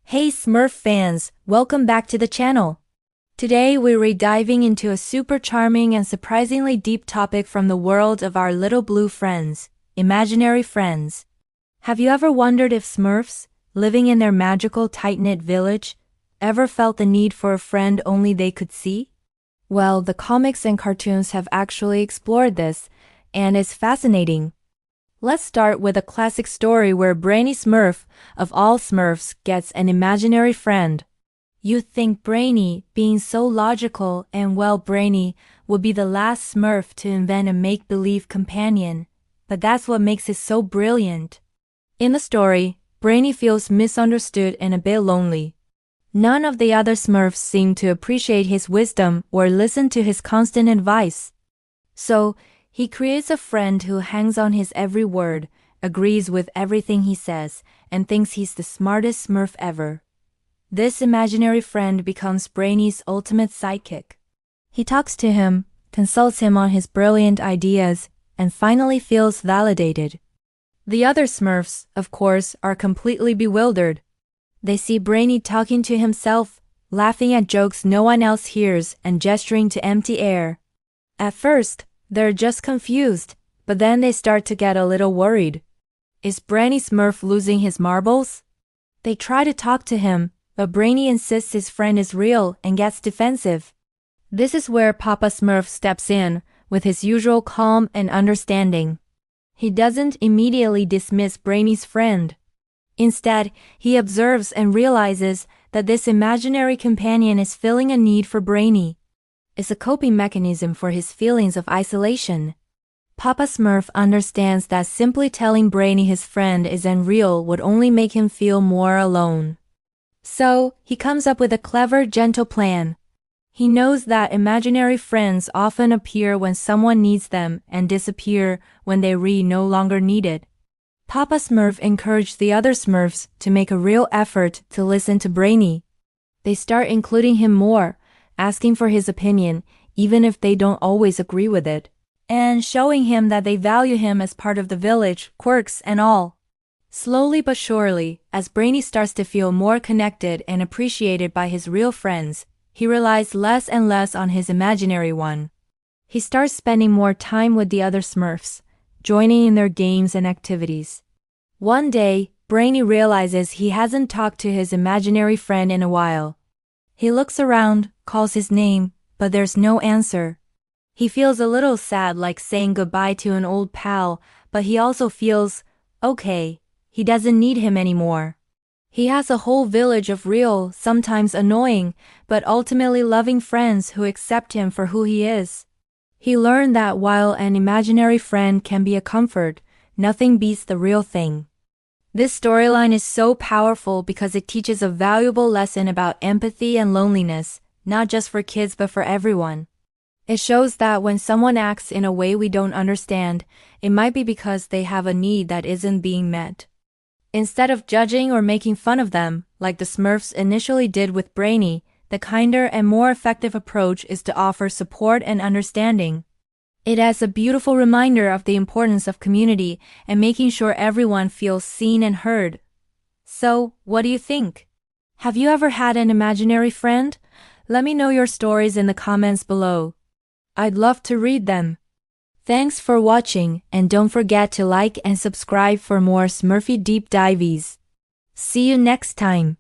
Hey Smurf fans, welcome back to the channel. Today we're diving into a super charming and surprisingly deep topic from the world of our little blue friends, imaginary friends. Have you ever wondered if Smurfs, living in their magical tight-knit village, ever felt the need for a friend only they could see? Well, the comics and cartoons have actually explored this, and it's fascinating. Let's start with a classic story where Brainy Smurf, of all Smurfs, gets an imaginary friend. You'd think Brainy, being so logical and well-brainy, would be the last Smurf to invent a make-believe companion, but that's what makes it so brilliant. In the story, Brainy feels misunderstood and a bit lonely. None of the other Smurfs seem to appreciate his wisdom or listen to his constant advice. So, he creates a friend who hangs on his every word, agrees with everything he says, and thinks he's the smartest Smurf ever. This imaginary friend becomes Brainy's ultimate sidekick. He talks to him, consults him on his brilliant ideas, and finally feels validated. The other Smurfs, of course, are completely bewildered. They see Brainy talking to himself, laughing at jokes no one else hears, and gesturing to empty air. At first, they're just confused, but then they start to get a little worried. Is Brainy Smurf losing his marbles? They try to talk to him, but Brainy insists his friend is real and gets defensive. This is where Papa Smurf steps in, with his usual calm and understanding. He doesn't immediately dismiss Brainy's friend. Instead, he observes and realizes that this imaginary companion is filling a need for Brainy. It's a coping mechanism for his feelings of isolation. Papa Smurf understands that simply telling Brainy his friend isn't real would only make him feel more alone. So, he comes up with a clever, gentle plan. He knows that imaginary friends often appear when someone needs them and disappear when they no longer need it. Papa Smurf encouraged the other Smurfs to make a real effort to listen to Brainy. They start including him more, asking for his opinion, even if they don't always agree with it, and showing him that they value him as part of the village, quirks and all. Slowly but surely, as Brainy starts to feel more connected and appreciated by his real friends, he relies less and less on his imaginary one. He starts spending more time with the other Smurfs, joining in their games and activities. One day, Brainy realizes he hasn't talked to his imaginary friend in a while. He looks around, calls his name, but there's no answer. He feels a little sad, like saying goodbye to an old pal, but he also feels, okay, he doesn't need him anymore. He has a whole village of real, sometimes annoying, but ultimately loving friends who accept him for who he is. He learned that while an imaginary friend can be a comfort, nothing beats the real thing. This storyline is so powerful because it teaches a valuable lesson about empathy and loneliness, not just for kids but for everyone. It shows that when someone acts in a way we don't understand, it might be because they have a need that isn't being met. Instead of judging or making fun of them, like the Smurfs initially did with Brainy, the kinder and more effective approach is to offer support and understanding. It is a beautiful reminder of the importance of community and making sure everyone feels seen and heard. So, what do you think? Have you ever had an imaginary friend? Let me know your stories in the comments below. I'd love to read them. Thanks for watching, and don't forget to like and subscribe for more Smurfy deep dives. See you next time.